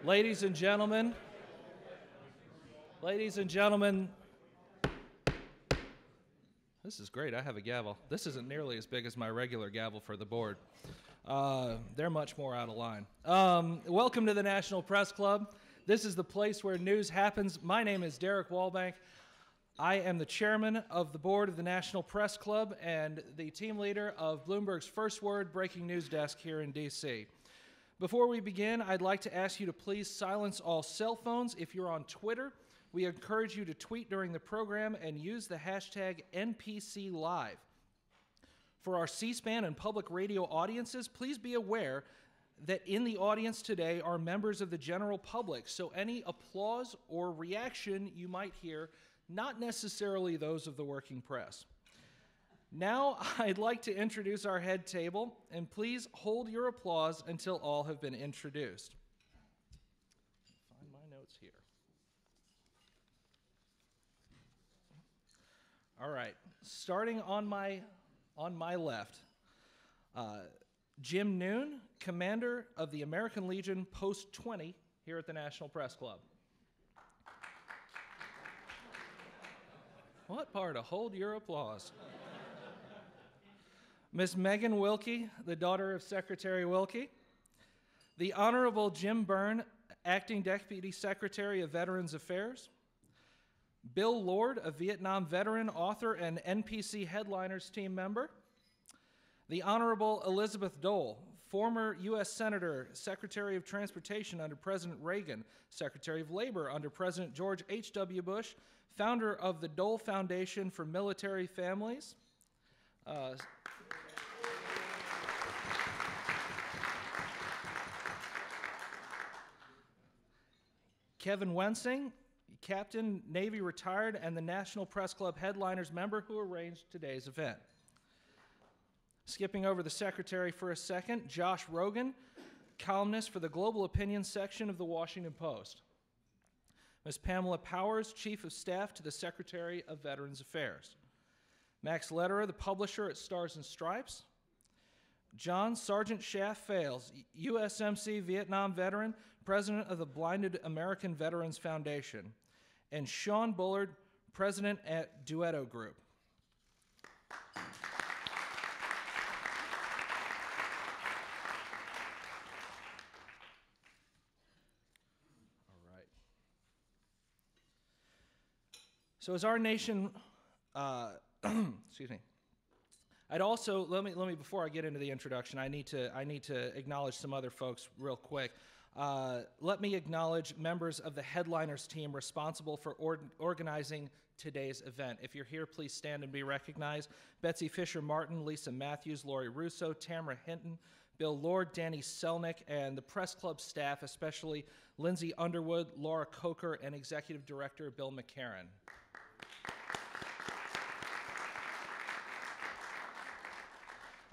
Ladies and gentlemen, this is great. I have a gavel. This isn't nearly as big as my regular gavel for the board. They're much more out of line. Welcome to the National Press Club. This is the place where news happens. My name is Derek Wallbank. I am the chairman of the board of the National Press Club and the team leader of Bloomberg's First Word breaking news desk here in D.C. Before we begin, I'd like to ask you to please silence all cell phones. If you're on Twitter, we encourage you to tweet during the program and use the hashtag NPCLive. For our C-SPAN and public radio audiences, please be aware that in the audience today are members of the general public, so any applause or reaction you might hear, not necessarily those of the working press. Now, I'd like to introduce our head table, and please hold your applause until all have been introduced. Find my notes here. All right, starting on my left, Jim Noon, commander of the American Legion Post 20 here at the National Press Club. What part of hold your applause? Miss Megan Wilkie, the daughter of Secretary Wilkie. The Honorable Jim Byrne, Acting Deputy Secretary of Veterans Affairs. Bill Lord, a Vietnam veteran, author, and NPC Headliners team member. The Honorable Elizabeth Dole, former U.S. Senator, Secretary of Transportation under President Reagan, Secretary of Labor under President George H.W. Bush, founder of the Dole Foundation for Military Families. Kevin Wensing, Captain, Navy retired, and the National Press Club Headliners member who arranged today's event. Skipping over the secretary for a second, Josh Rogan, columnist for the Global Opinion section of the Washington Post. Ms. Pamela Powers, Chief of Staff to the Secretary of Veterans Affairs. Max Lederer, the publisher at Stars and Stripes. John Sergeant Schaff Fales, USMC Vietnam veteran, president of the Blinded American Veterans Foundation. And Sean Bullard, president at Duetto Group. All right. So as our nation, excuse me. I'd also let me before I get into the introduction, I need to acknowledge some other folks real quick. Let me acknowledge members of the Headliners team responsible for organizing today's event. If you're here, please stand and be recognized. Betsy Fisher-Martin, Lisa Matthews, Lori Russo, Tamara Hinton, Bill Lord, Danny Selnick, and the press club staff, especially Lindsay Underwood, Laura Coker, and Executive Director Bill McCarran.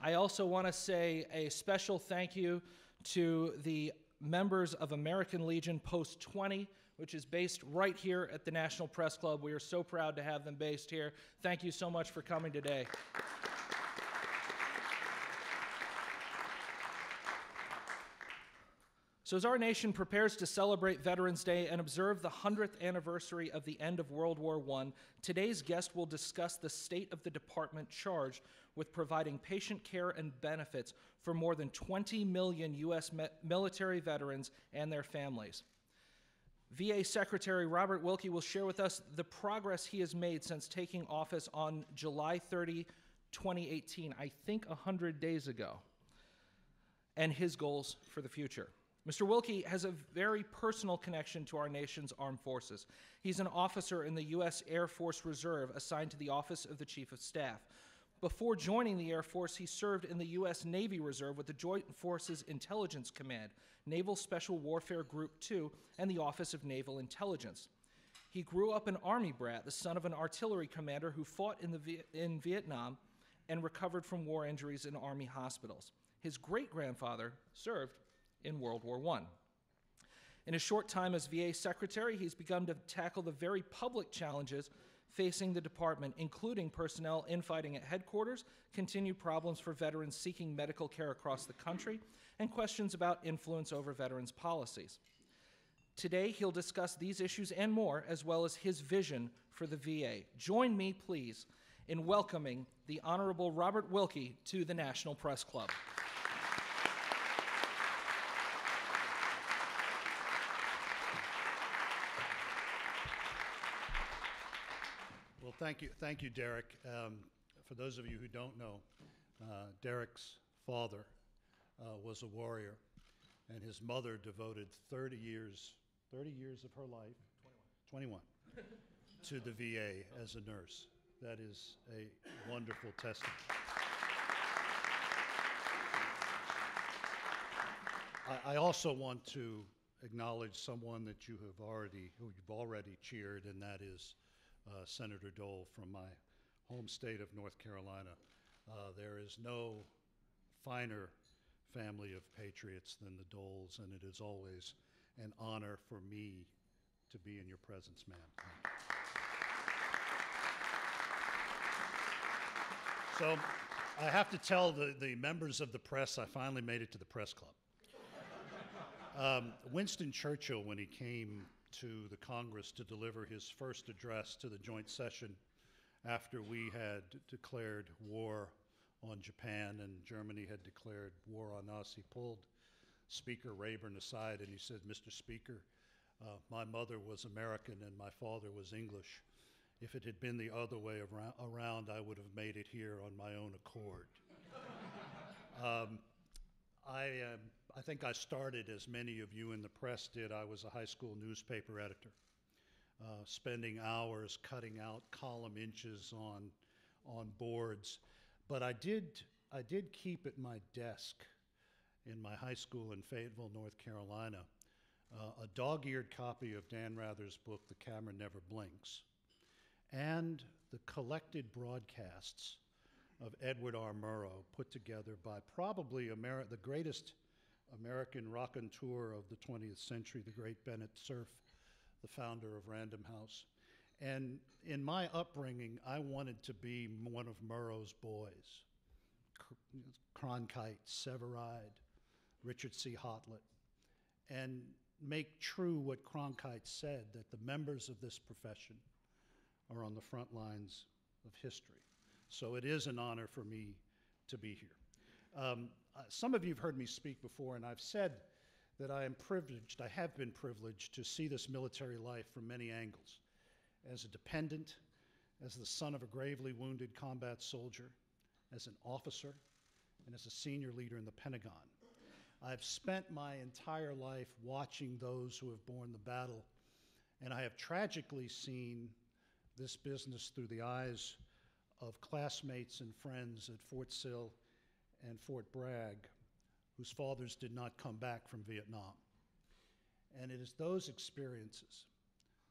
I also want to say a special thank you to the members of American Legion Post 20, which is based right here at the National Press Club. We are so proud to have them based here. Thank you so much for coming today. So as our nation prepares to celebrate Veterans Day and observe the 100th anniversary of the end of World War I, today's guest will discuss the state of the department charged with providing patient care and benefits for more than 20 million U.S. military veterans and their families. VA Secretary Robert Wilkie will share with us the progress he has made since taking office on July 30, 2018, I think 100 days ago, and his goals for the future. Mr. Wilkie has a very personal connection to our nation's armed forces. He's an officer in the U.S. Air Force Reserve assigned to the Office of the Chief of Staff. Before joining the Air Force, he served in the U.S. Navy Reserve with the Joint Forces Intelligence Command, Naval Special Warfare Group 2, and the Office of Naval Intelligence. He grew up an Army brat, the son of an artillery commander who fought in Vietnam and recovered from war injuries in Army hospitals. His great-grandfather served in World War I. In his short time as VA Secretary, he's begun to tackle the very public challenges facing the department, including personnel infighting at headquarters, continued problems for veterans seeking medical care across the country, and questions about influence over veterans' policies. Today, he'll discuss these issues and more, as well as his vision for the VA. Join me, please, in welcoming the Honorable Robert Wilkie to the National Press Club. Well, thank you, Derek. For those of you who don't know, Derek's father was a warrior, and his mother devoted 30 years of her life, 21, to the VA as a nurse. That is a wonderful testament. I also want to acknowledge someone that who you've already cheered, and that is Senator Dole from my home state of North Carolina. There is no finer family of patriots than the Doles, and it is always an honor for me to be in your presence, ma'am. So I have to tell the members of the press I finally made it to the press club. Winston Churchill, when he came to the Congress to deliver his first address to the joint session after we had declared war on Japan and Germany had declared war on us, he pulled Speaker Rayburn aside and he said, "Mr. Speaker, my mother was American and my father was English. If it had been the other way around, I would have made it here on my own accord." I think I started, as many of you in the press did. I was a high school newspaper editor, spending hours cutting out column inches on boards. But I did keep at my desk in my high school in Fayetteville, North Carolina, a dog-eared copy of Dan Rather's book, The Camera Never Blinks, and the collected broadcasts of Edward R. Murrow, put together by probably the greatest American raconteur of the 20th century, the great Bennett Cerf, the founder of Random House. And in my upbringing, I wanted to be one of Murrow's boys. Cronkite, Severide, Richard C. Hotlett, and make true what Cronkite said, that the members of this profession are on the front lines of history. So it is an honor for me to be here. Some of you have heard me speak before, and I've said that I have been privileged to see this military life from many angles. As a dependent, as the son of a gravely wounded combat soldier, as an officer, and as a senior leader in the Pentagon. I've spent my entire life watching those who have borne the battle, and I have tragically seen this business through the eyes of classmates and friends at Fort Sill and Fort Bragg, whose fathers did not come back from Vietnam. And it is those experiences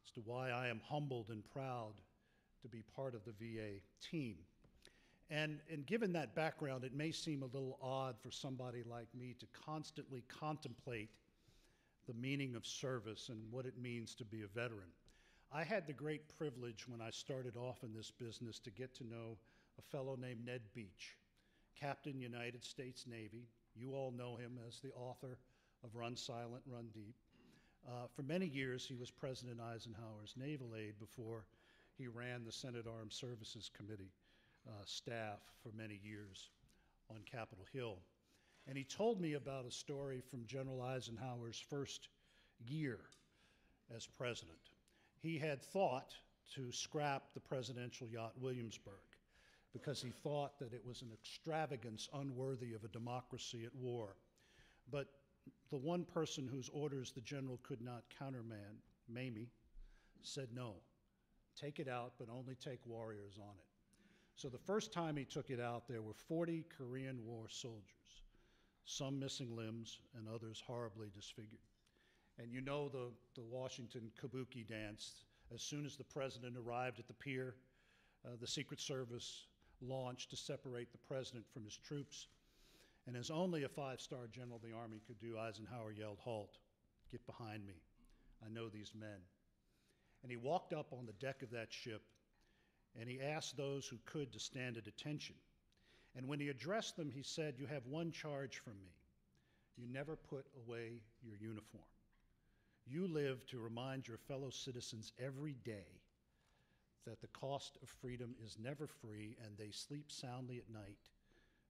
as to why I am humbled and proud to be part of the VA team. And given that background, it may seem a little odd for somebody like me to constantly contemplate the meaning of service and what it means to be a veteran. I had the great privilege when I started off in this business to get to know a fellow named Ned Beach, Captain, United States Navy. You all know him as the author of Run Silent, Run Deep. For many years, he was President Eisenhower's naval aide before he ran the Senate Armed Services Committee staff for many years on Capitol Hill. And he told me about a story from General Eisenhower's first year as president. He had thought to scrap the presidential yacht Williamsburg because he thought that it was an extravagance unworthy of a democracy at war. But the one person whose orders the general could not countermand, Mamie, said no. Take it out, but only take warriors on it. So the first time he took it out, there were 40 Korean War soldiers, some missing limbs and others horribly disfigured. And you know the Washington kabuki dance. As soon as the president arrived at the pier, the Secret Service launched to separate the president from his troops. And as only a five-star general of the Army could do, Eisenhower yelled, "Halt, get behind me. I know these men." And he walked up on the deck of that ship, and he asked those who could to stand at attention. And when he addressed them, he said, "You have one charge from me. You never put away your uniform. You live to remind your fellow citizens every day that the cost of freedom is never free and they sleep soundly at night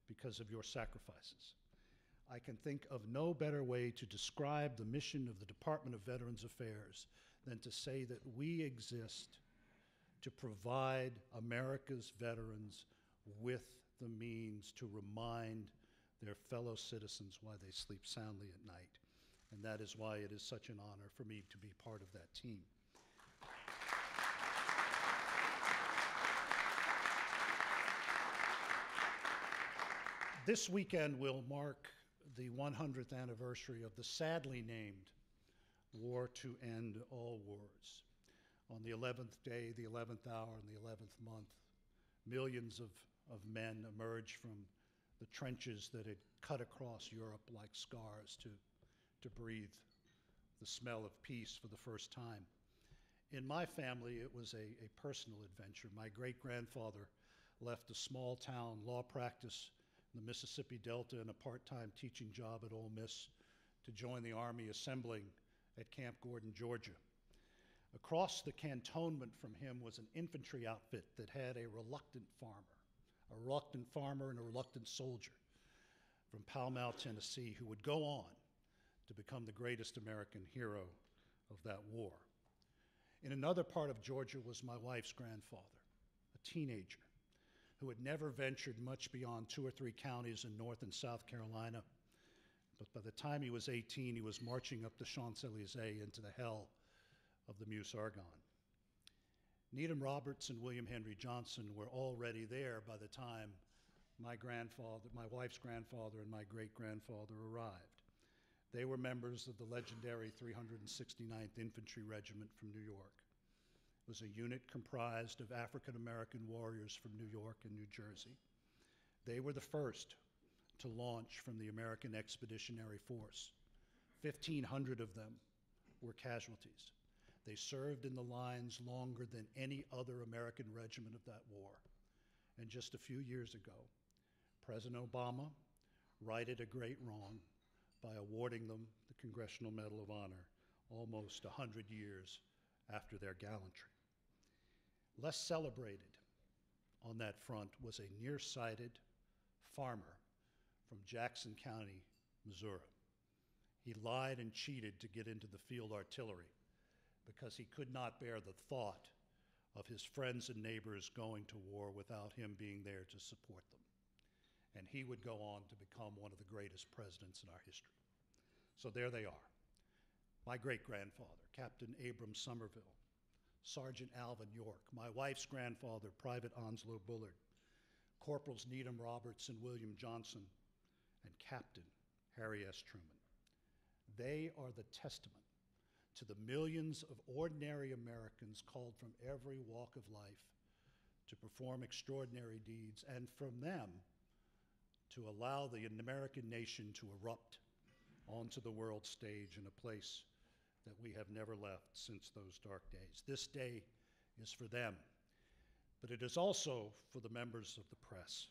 because of your sacrifices. I can think of no better way to describe the mission of the Department of Veterans Affairs than to say that we exist to provide America's veterans with the means to remind their fellow citizens why they sleep soundly at night. And that is why it is such an honor for me to be part of that team. This weekend will mark the 100th anniversary of the sadly named War to End All Wars. On the 11th day, the 11th hour, and the 11th month, millions of men emerged from the trenches that had cut across Europe like scars to breathe the smell of peace for the first time. In my family, it was a personal adventure. My great-grandfather left a small-town law practice in the Mississippi Delta and a part-time teaching job at Ole Miss to join the Army assembling at Camp Gordon, Georgia. Across the cantonment from him was an infantry outfit that had a reluctant farmer and a reluctant soldier from Pall Mall, Tennessee, who would go on to become the greatest American hero of that war. In another part of Georgia was my wife's grandfather, a teenager who had never ventured much beyond 2 or 3 counties in North and South Carolina. But by the time he was 18, he was marching up the Champs-Élysées into the hell of the Meuse-Argonne. Needham Roberts and William Henry Johnson were already there by the time my wife's grandfather and my great-grandfather arrived. They were members of the legendary 369th Infantry Regiment from New York. It was a unit comprised of African-American warriors from New York and New Jersey. They were the first to launch from the American Expeditionary Force. 1,500 of them were casualties. They served in the lines longer than any other American regiment of that war. And just a few years ago, President Obama righted a great wrong by awarding them the Congressional Medal of Honor almost 100 years after their gallantry. Less celebrated on that front was a nearsighted farmer from Jackson County, Missouri. He lied and cheated to get into the field artillery because he could not bear the thought of his friends and neighbors going to war without him being there to support them. And he would go on to become one of the greatest presidents in our history. So there they are. My great-grandfather, Captain Abram Somerville, Sergeant Alvin York, my wife's grandfather, Private Onslow Bullard, Corporals Needham Roberts and William Johnson, and Captain Harry S. Truman. They are the testament to the millions of ordinary Americans called from every walk of life to perform extraordinary deeds, and from them to allow the American nation to erupt onto the world stage in a place that we have never left since those dark days. This day is for them, but it is also for the members of the press.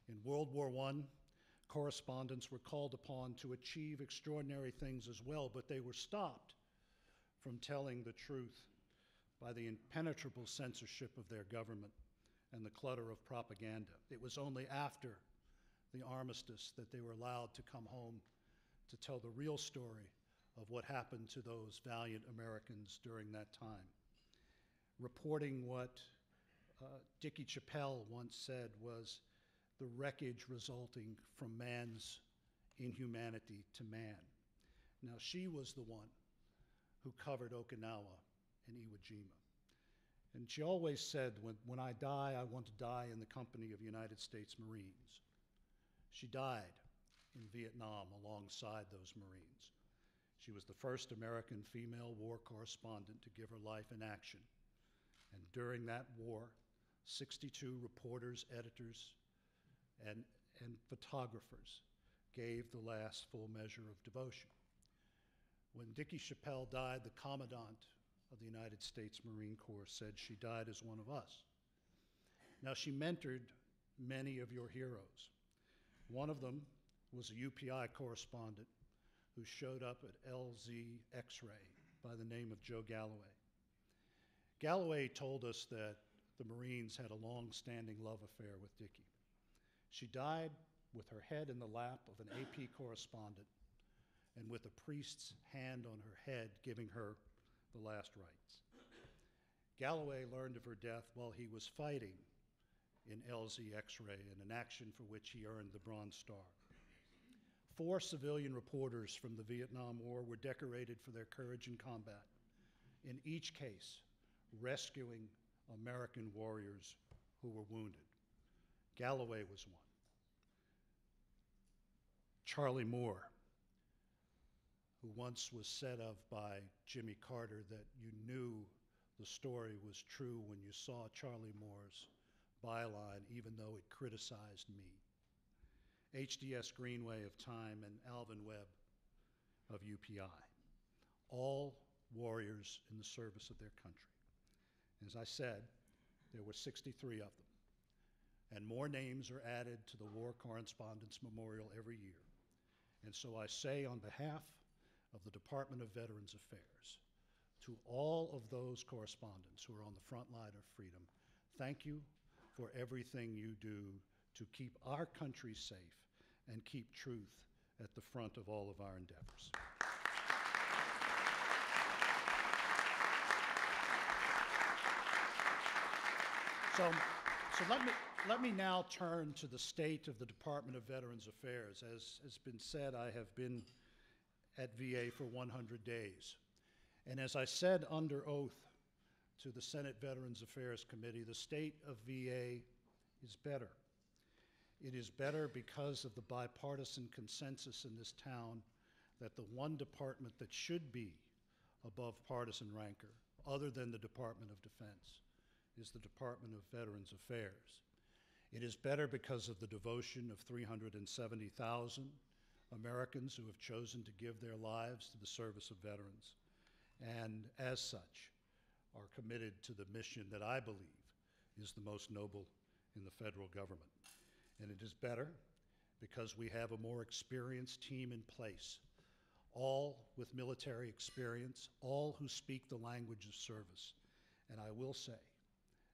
In World War I, correspondents were called upon to achieve extraordinary things as well, but they were stopped from telling the truth by the impenetrable censorship of their government and the clutter of propaganda. It was only after the armistice that they were allowed to come home to tell the real story of what happened to those valiant Americans during that time. Reporting what Dickie Chappelle once said was the wreckage resulting from man's inhumanity to man. Now, she was the one who covered Okinawa and Iwo Jima. And she always said, when I die, I want to die in the company of United States Marines. She died in Vietnam alongside those Marines. She was the first American female war correspondent to give her life in action. And during that war, 62 reporters, editors, and photographers gave the last full measure of devotion. When Dickie Chappelle died, the Commandant of the United States Marine Corps said she died as one of us. Now, she mentored many of your heroes. One of them was a UPI correspondent who showed up at LZ X-ray by the name of Joe Galloway. Galloway told us that the Marines had a long-standing love affair with Dickie. She died with her head in the lap of an AP correspondent and with a priest's hand on her head giving her the last rites. Galloway learned of her death while he was fighting in LZ X-ray, in an action for which he earned the Bronze Star. 4 civilian reporters from the Vietnam War were decorated for their courage in combat, in each case rescuing American warriors who were wounded. Galloway was one. Charlie Moore, who once was said of by Jimmy Carter that you knew the story was true when you saw Charlie Moore's byline, even though it criticized me. HDS Greenway of Time and Alvin Webb of UPI, all warriors in the service of their country. As I said, there were 63 of them, and more names are added to the War Correspondents Memorial every year. And so I say on behalf of the Department of Veterans Affairs, to all of those correspondents who are on the front line of freedom, thank you for everything you do to keep our country safe and keep truth at the front of all of our endeavors. So let me now turn to the state of the Department of Veterans Affairs. As has been said, I have been at VA for 100 days. And as I said under oath to the Senate Veterans Affairs Committee, the state of VA is better. It is better because of the bipartisan consensus in this town that the one department that should be above partisan rancor, other than the Department of Defense, is the Department of Veterans Affairs. It is better because of the devotion of 370,000 Americans who have chosen to give their lives to the service of veterans, and as such are committed to the mission that I believe is the most noble in the federal government. And it is better because we have a more experienced team in place, all with military experience, all who speak the language of service. And I will say,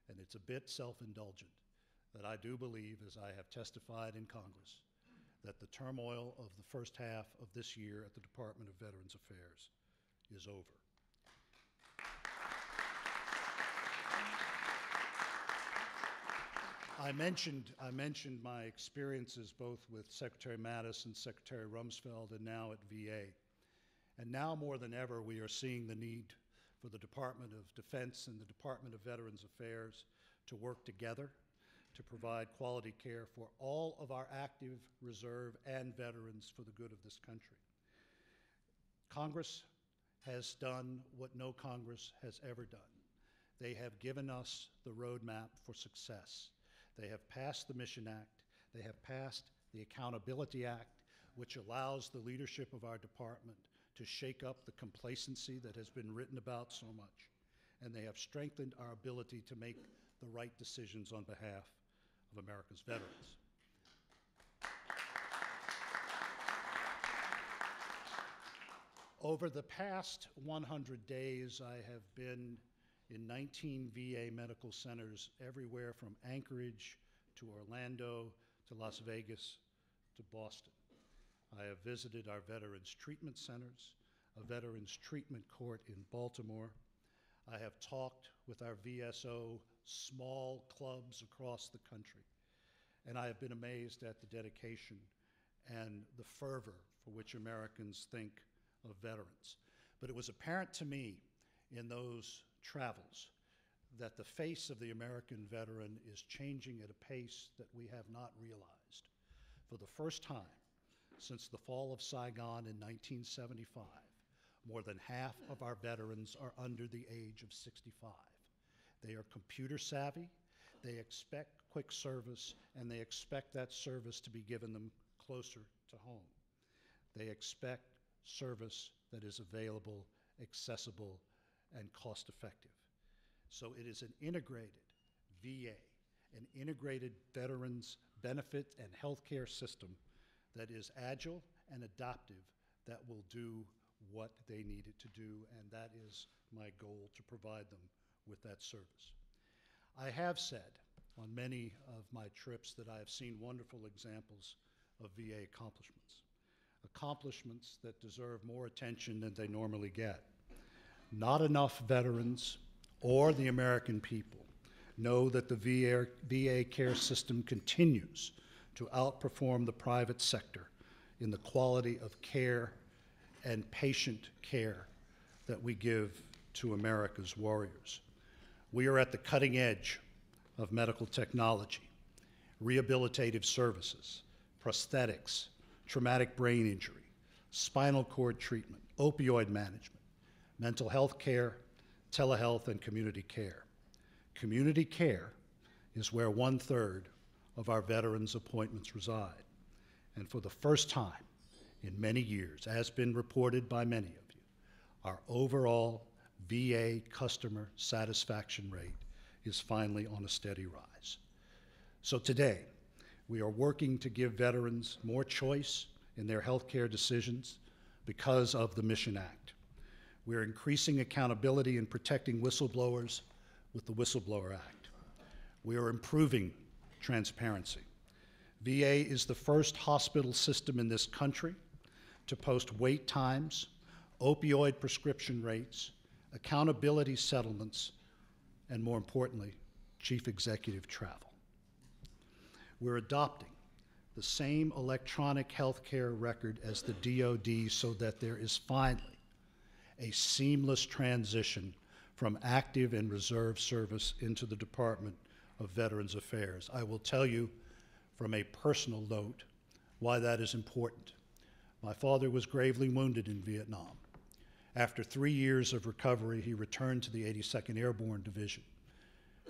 and it's a bit self-indulgent, that I do believe, as I have testified in Congress, that the turmoil of the first half of this year at the Department of Veterans Affairs is over. I mentioned my experiences both with Secretary Mattis and Secretary Rumsfeld and now at VA. And now more than ever, we are seeing the need for the Department of Defense and the Department of Veterans Affairs to work together to provide quality care for all of our active, reserve, and veterans for the good of this country. Congress has done what no Congress has ever done. They have given us the roadmap for success. They have passed the Mission Act. They have passed the Accountability Act, which allows the leadership of our department to shake up the complacency that has been written about so much. And they have strengthened our ability to make the right decisions on behalf of America's veterans. Over the past 100 days, I have been in 19 VA medical centers everywhere from Anchorage to Orlando to Las Vegas to Boston. I have visited our Veterans Treatment Centers, a Veterans Treatment Court in Baltimore. I have talked with our VSO small clubs across the country, and I have been amazed at the dedication and the fervor for which Americans think of veterans. But it was apparent to me in those travels that the face of the American veteran is changing at a pace that we have not realized. For the first time since the fall of Saigon in 1975, more than half of our veterans are under the age of 65. They are computer savvy, they expect quick service, and they expect that service to be given them closer to home. They expect service that is available, accessible, and cost-effective. So it is an integrated VA, an integrated veterans benefit and healthcare system that is agile and adaptive, that will do what they needed to do, and that is my goal, to provide them with that service. I have said on many of my trips that I have seen wonderful examples of VA accomplishments that deserve more attention than they normally get. Not enough veterans or the American people know that the VA care system continues to outperform the private sector in the quality of care and patient care that we give to America's warriors. We are at the cutting edge of medical technology, rehabilitative services, prosthetics, traumatic brain injury, spinal cord treatment, opioid management, mental health care, telehealth, and community care. Community care is where 1/3 of our veterans' appointments reside. And for the first time in many years, as been reported by many of you, our overall VA customer satisfaction rate is finally on a steady rise. So today, we are working to give veterans more choice in their health care decisions because of the Mission Act. We're increasing accountability and protecting whistleblowers with the Whistleblower Act. We are improving transparency. VA is the first hospital system in this country to post wait times, opioid prescription rates, accountability settlements, and more importantly, chief executive travel. We're adopting the same electronic healthcare record as the DoD so that there is finally a seamless transition from active and reserve service into the Department of Veterans Affairs. I will tell you from a personal note why that is important. My father was gravely wounded in Vietnam. After 3 years of recovery, he returned to the 82nd Airborne Division.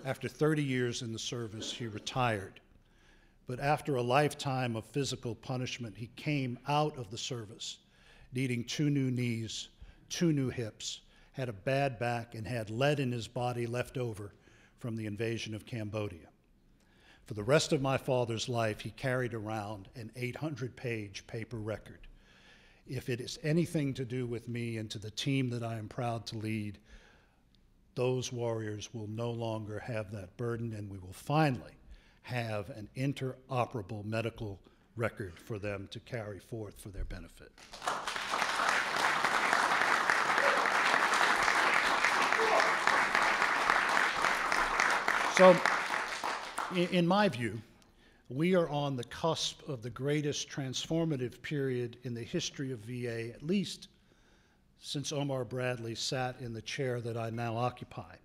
After 30 years in the service, he retired. But after a lifetime of physical punishment, he came out of the service needing 2 new knees, 2 new hips, had a bad back, and had lead in his body left over from the invasion of Cambodia. For the rest of my father's life, he carried around an 800-page paper record. If it is anything to do with me and to the team that I am proud to lead, those warriors will no longer have that burden, and we will finally have an interoperable medical record for them to carry forth for their benefit. So, in my view, we are on the cusp of the greatest transformative period in the history of VA, at least since Omar Bradley sat in the chair that I now occupy.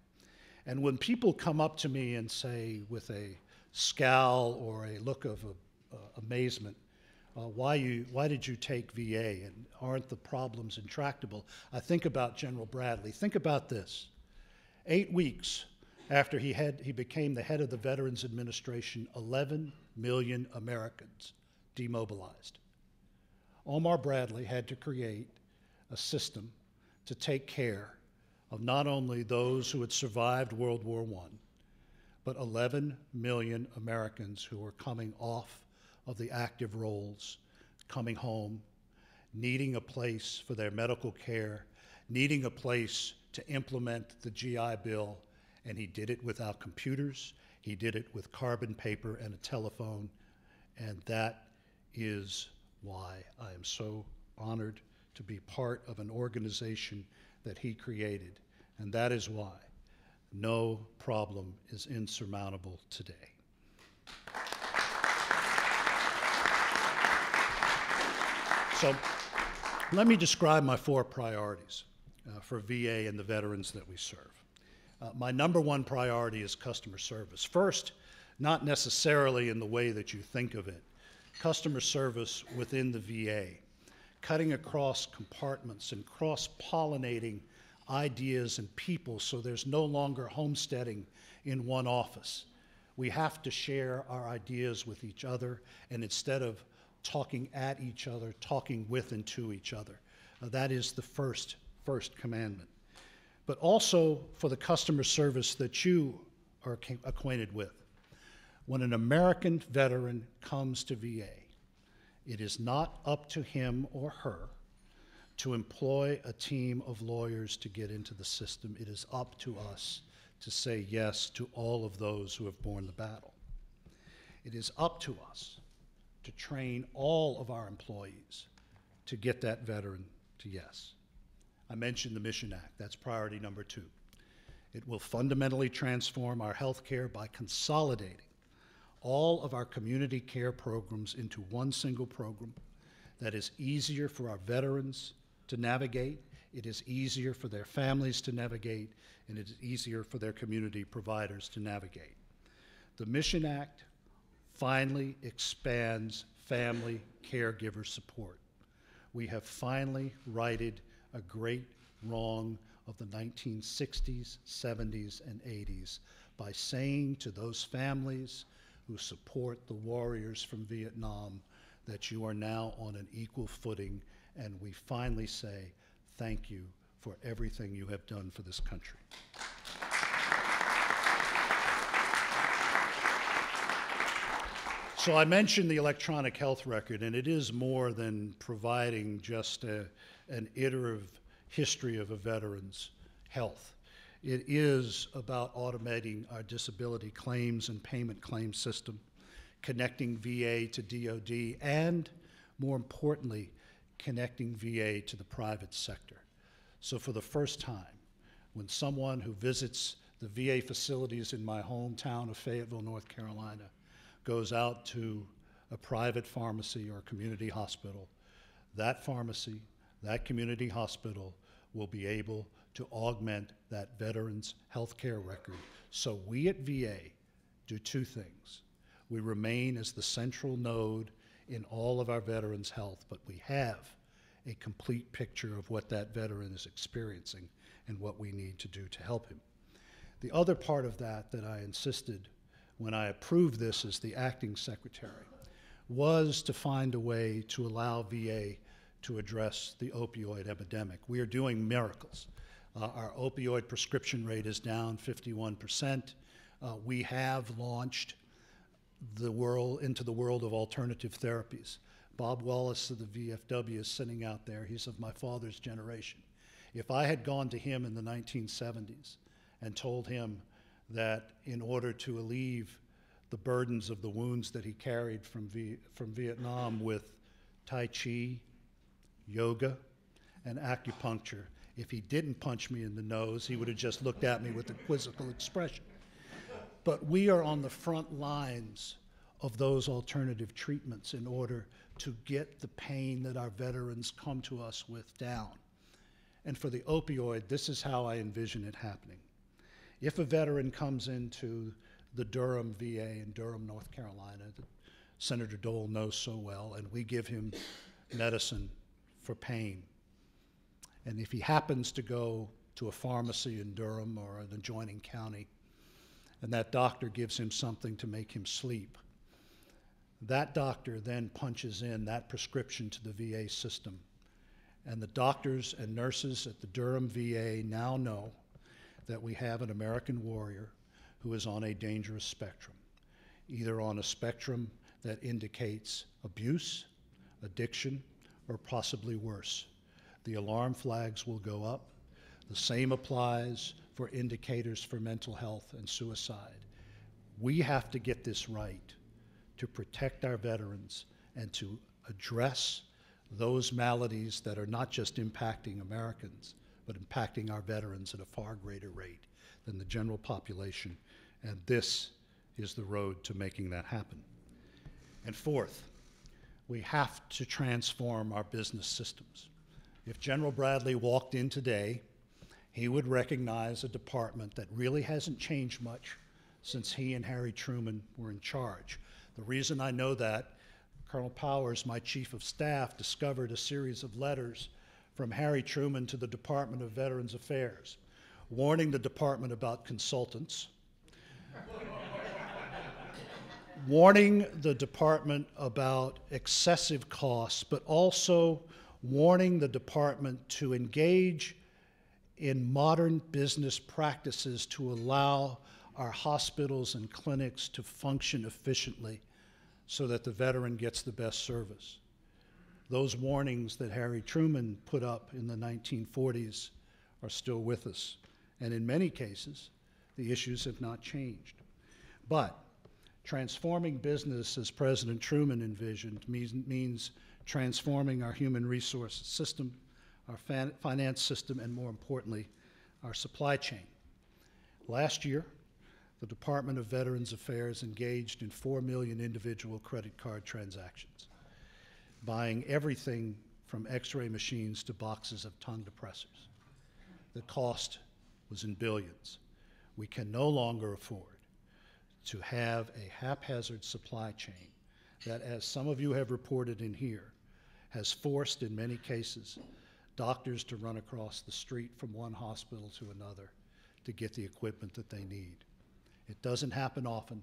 And when people come up to me and say, with a scowl or a look of amazement, why did you take VA, and aren't the problems intractable? I think about General Bradley. Think about this. 8 weeks after he became the head of the Veterans Administration, 11 million Americans demobilized. Omar Bradley had to create a system to take care of not only those who had survived World War I, but 11 million Americans who were coming off of the active rolls, coming home, needing a place for their medical care, needing a place to implement the GI Bill, and he did it without computers. He did it with carbon paper and a telephone, and that is why I am so honored to be part of an organization that he created, and that is why no problem is insurmountable today. So let me describe my 4 priorities for VA and the veterans that we serve. My number 1 priority is customer service. First, not necessarily in the way that you think of it, customer service within the VA, cutting across compartments and cross-pollinating ideas and people so there's no longer homesteading in one office. We have to share our ideas with each other, and instead of talking at each other, talking with and to each other. That is the first commandment. But also for the customer service that you are acquainted with. When an American veteran comes to VA, it is not up to him or her to employ a team of lawyers to get into the system. It is up to us to say yes to all of those who have borne the battle. It is up to us to train all of our employees to get that veteran to yes. I mentioned the Mission Act. That's priority number 2. It will fundamentally transform our health care by consolidating all of our community care programs into one single program that is easier for our veterans to navigate, it is easier for their families to navigate, and it is easier for their community providers to navigate. The Mission Act finally expands family caregiver support. We have finally righted a great wrong of the 1960s, 70s, and 80s by saying to those families who support the warriors from Vietnam that you are now on an equal footing, and we finally say thank you for everything you have done for this country. So I mentioned the electronic health record, and it is more than providing just an iterative history of a veteran's health. It is about automating our disability claims and payment claim system, connecting VA to DoD, and more importantly, connecting VA to the private sector. So for the first time, when someone who visits the VA facilities in my hometown of Fayetteville, North Carolina, goes out to a private pharmacy or community hospital, that pharmacy, that community hospital will be able to augment that veteran's health care record. So we at VA do 2 things. We remain as the central node in all of our veterans' health, but we have a complete picture of what that veteran is experiencing and what we need to do to help him. The other part of that I insisted when I approved this as the acting secretary was to find a way to allow VA to address the opioid epidemic. We are doing miracles. Our opioid prescription rate is down 51%. We have launched into the world of alternative therapies. Bob Wallace of the VFW is sitting out there. He's of my father's generation. If I had gone to him in the 1970s and told him that in order to alleviate the burdens of the wounds that he carried from Vietnam with Tai Chi, yoga, and acupuncture, if he didn't punch me in the nose, he would have just looked at me with a quizzical expression. But we are on the front lines of those alternative treatments in order to get the pain that our veterans come to us with down. And for the opioid, this is how I envision it happening. If a veteran comes into the Durham VA in Durham, North Carolina, that Senator Dole knows so well, and we give him medicine for pain, and if he happens to go to a pharmacy in Durham or an adjoining county, and that doctor gives him something to make him sleep, that doctor then punches in that prescription to the VA system. And the doctors and nurses at the Durham VA now know that we have an American warrior who is on a dangerous spectrum, either on a spectrum that indicates abuse, addiction, or possibly worse. The alarm flags will go up. The same applies for indicators for mental health and suicide. We have to get this right to protect our veterans and to address those maladies that are not just impacting Americans, but impacting our veterans at a far greater rate than the general population. And this is the road to making that happen. And fourth, we have to transform our business systems. If General Bradley walked in today, he would recognize a department that really hasn't changed much since he and Harry Truman were in charge. The reason I know that, Colonel Powers, my chief of staff, discovered a series of letters from Harry Truman to the Department of Veterans Affairs, warning the department about consultants, warning the department about excessive costs, but also warning the department to engage in modern business practices to allow our hospitals and clinics to function efficiently so that the veteran gets the best service. Those warnings that Harry Truman put up in the 1940s are still with us. And in many cases, the issues have not changed. But transforming business as President Truman envisioned means transforming our human resource system, our finance system, and more importantly, our supply chain. Last year, the Department of Veterans Affairs engaged in 4 million individual credit card transactions, buying everything from x-ray machines to boxes of tongue depressors. The cost was in billions. We can no longer afford to have a haphazard supply chain that, as some of you have reported in here, has forced, in many cases, doctors to run across the street from one hospital to another to get the equipment that they need. It doesn't happen often,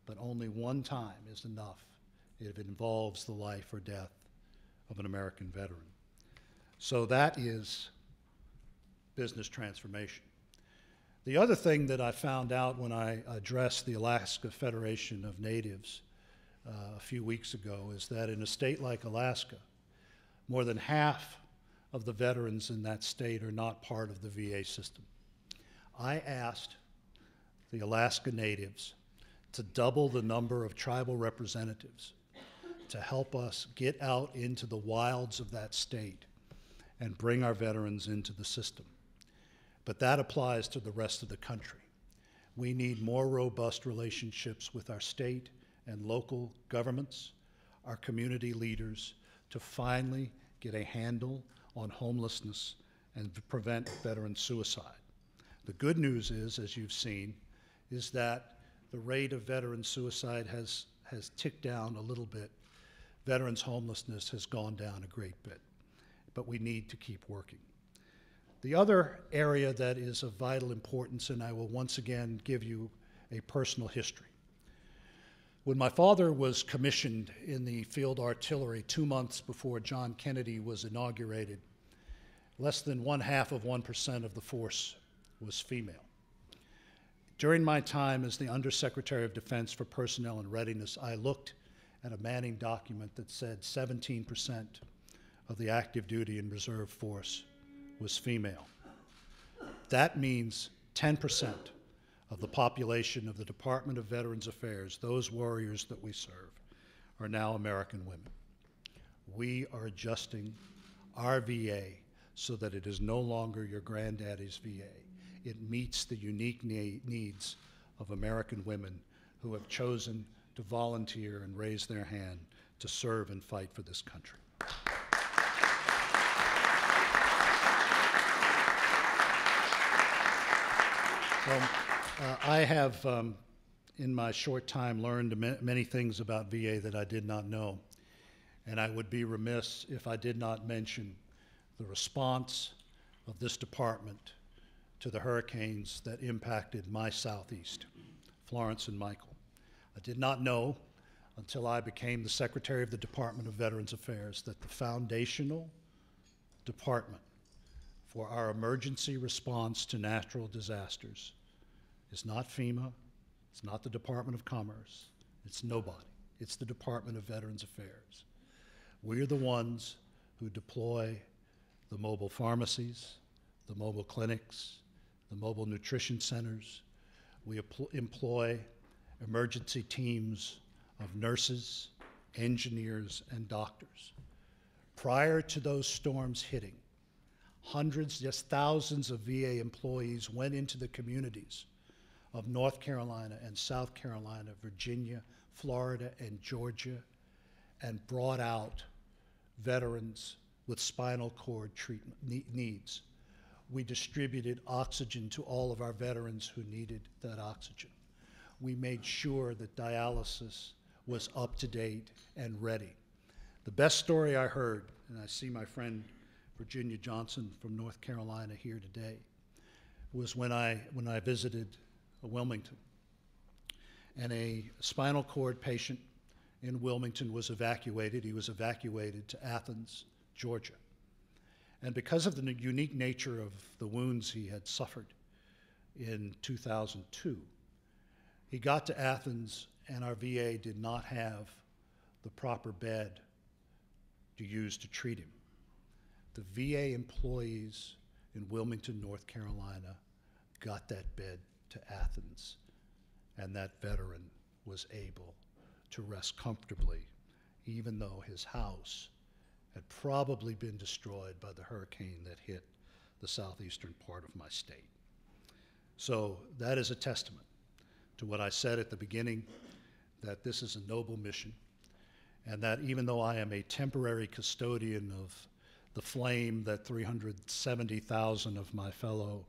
but only one time is enough if it involves the life or death of an American veteran. So that is business transformation. The other thing that I found out when I addressed the Alaska Federation of Natives a few weeks ago is that in a state like Alaska, more than half of the veterans in that state are not part of the VA system. I asked the Alaska Natives to double the number of tribal representatives to help us get out into the wilds of that state and bring our veterans into the system. But that applies to the rest of the country. We need more robust relationships with our state and local governments, our community leaders, to finally get a handle on homelessness and to prevent veteran suicide. The good news is, as you've seen, is that the rate of veteran suicide has ticked down a little bit. Veterans' homelessness has gone down a great bit, but we need to keep working. The other area that is of vital importance, and I will once again give you a personal history. When my father was commissioned in the field artillery 2 months before John Kennedy was inaugurated, less than 0.5% of the force was female. During my time as the Undersecretary of Defense for Personnel and Readiness, I looked at a Manning document that said 17% of the active duty and reserve force was female. That means 10% of the population of the Department of Veterans Affairs, those warriors that we serve, are now American women. We are adjusting our VA so that it is no longer your granddaddy's VA. It meets the unique needs of American women who have chosen to volunteer and raise their hand to serve and fight for this country. I have, in my short time, learned many things about VA that I did not know, and I would be remiss if I did not mention the response of this department to the hurricanes that impacted my southeast, Florence and Michael. I did not know until I became the Secretary of the Department of Veterans Affairs that the foundational department for our emergency response to natural disasters is not FEMA, it's not the Department of Commerce, it's nobody. It's the Department of Veterans Affairs. We're the ones who deploy the mobile pharmacies, the mobile clinics, the mobile nutrition centers. We employ emergency teams of nurses, engineers, and doctors. Prior to those storms hitting, hundreds, yes, thousands of VA employees went into the communities of North Carolina and South Carolina, Virginia, Florida, and Georgia, and brought out veterans with spinal cord treatment needs. We distributed oxygen to all of our veterans who needed that oxygen. We made sure that dialysis was up to date and ready. The best story I heard, and I see my friend Virginia Johnson from North Carolina here today, was when I visited Wilmington. And a spinal cord patient in Wilmington was evacuated. He was evacuated to Athens, Georgia. And because of the unique nature of the wounds he had suffered in 2002, he got to Athens and our VA did not have the proper bed to use to treat him. The VA employees in Wilmington, North Carolina, got that bed to Athens, and that veteran was able to rest comfortably, even though his house had probably been destroyed by the hurricane that hit the southeastern part of my state. So that is a testament to what I said at the beginning, that this is a noble mission, and that even though I am a temporary custodian of the flame that 370,000 of my fellow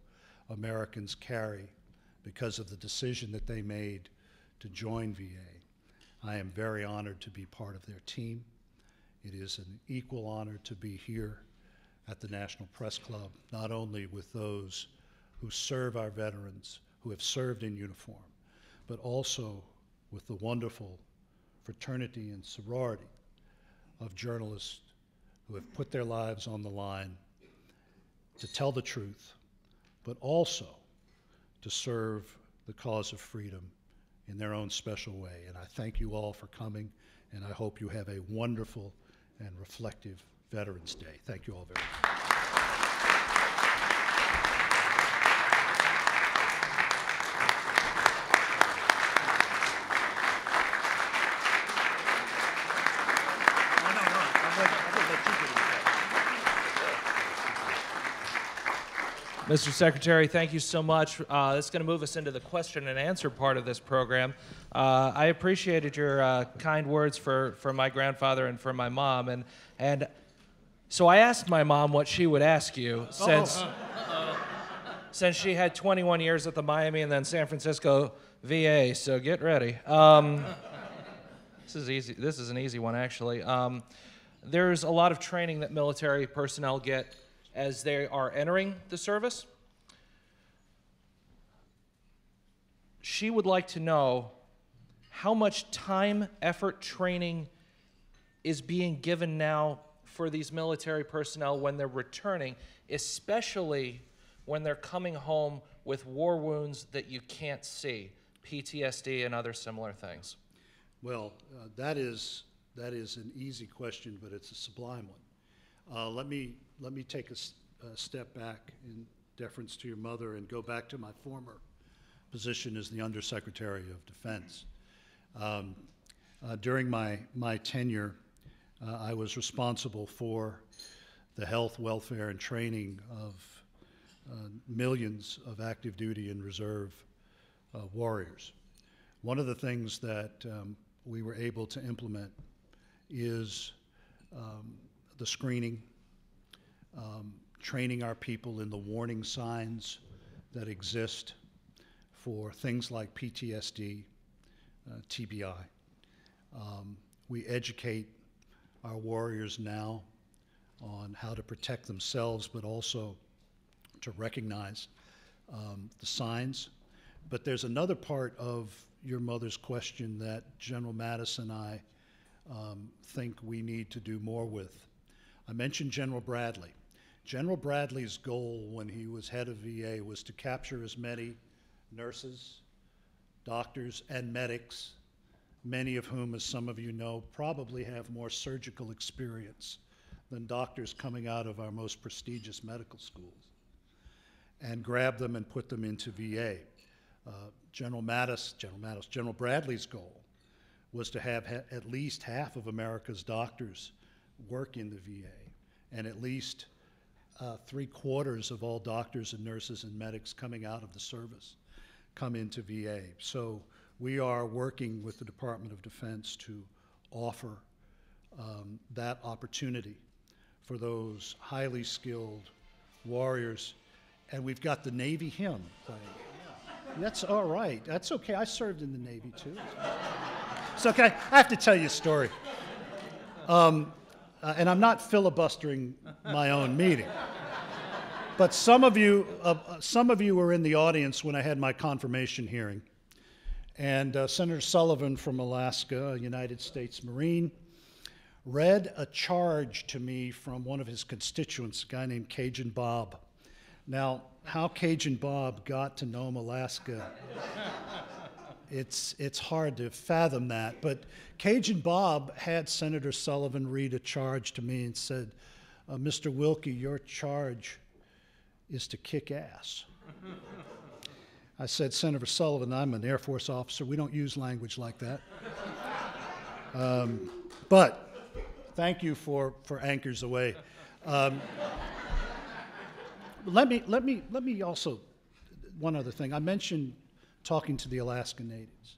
Americans carry because of the decision that they made to join VA, I am very honored to be part of their team. It is an equal honor to be here at the National Press Club, not only with those who serve our veterans, who have served in uniform, but also with the wonderful fraternity and sorority of journalists who have put their lives on the line to tell the truth, but also to serve the cause of freedom in their own special way. And I thank you all for coming, and I hope you have a wonderful and reflective Veterans Day. Thank you all very much. Mr. Secretary, thank you so much. That's going to move us into the question and answer part of this program. I appreciated your kind words for my grandfather and for my mom, and so I asked my mom what she would ask you since she had 21 years at the Miami and then San Francisco VA. So get ready. This is easy. This is an easy one, actually. There's a lot of training that military personnel get as they are entering the service. She would like to know how much time, effort, training is being given now for these military personnel when they're returning, especially when they're coming home with war wounds that you can't see, PTSD and other similar things. Well, that is an easy question, but it's a sublime one. Let me take a step back in deference to your mother and go back to my former position as the Undersecretary of Defense. During my tenure, I was responsible for the health, welfare, and training of millions of active duty and reserve warriors. One of the things that we were able to implement is the screening, training our people in the warning signs that exist for things like PTSD, TBI. We educate our warriors now on how to protect themselves, but also to recognize the signs. But there's another part of your mother's question that General Mattis and I think we need to do more with. I mentioned General Bradley. General Bradley's goal when he was head of VA was to capture as many nurses, doctors, and medics, many of whom, as some of you know, probably have more surgical experience than doctors coming out of our most prestigious medical schools, and grab them and put them into VA. General Bradley's goal was to have at least half of America's doctors work in the VA, and at least 3/4 of all doctors and nurses and medics coming out of the service come into VA. So we are working with the Department of Defense to offer that opportunity for those highly skilled warriors. And we've got the Navy hymn playing. That's all right. That's okay. I served in the Navy too. It's okay. I have to tell you a story. And I'm not filibustering my own meeting. But some of you were in the audience when I had my confirmation hearing. And Senator Sullivan from Alaska, a United States Marine, read a charge to me from one of his constituents, a guy named Cajun Bob. Now, how Cajun Bob got to Nome, Alaska it's hard to fathom that. But Cajun Bob had Senator Sullivan read a charge to me and said, Mr. Wilkie, your charge is to kick ass. I said, Senator Sullivan, I'm an Air Force officer. We don't use language like that. But thank you for anchors away. Let me also, one other thing. I mentioned talking to the Alaskan natives.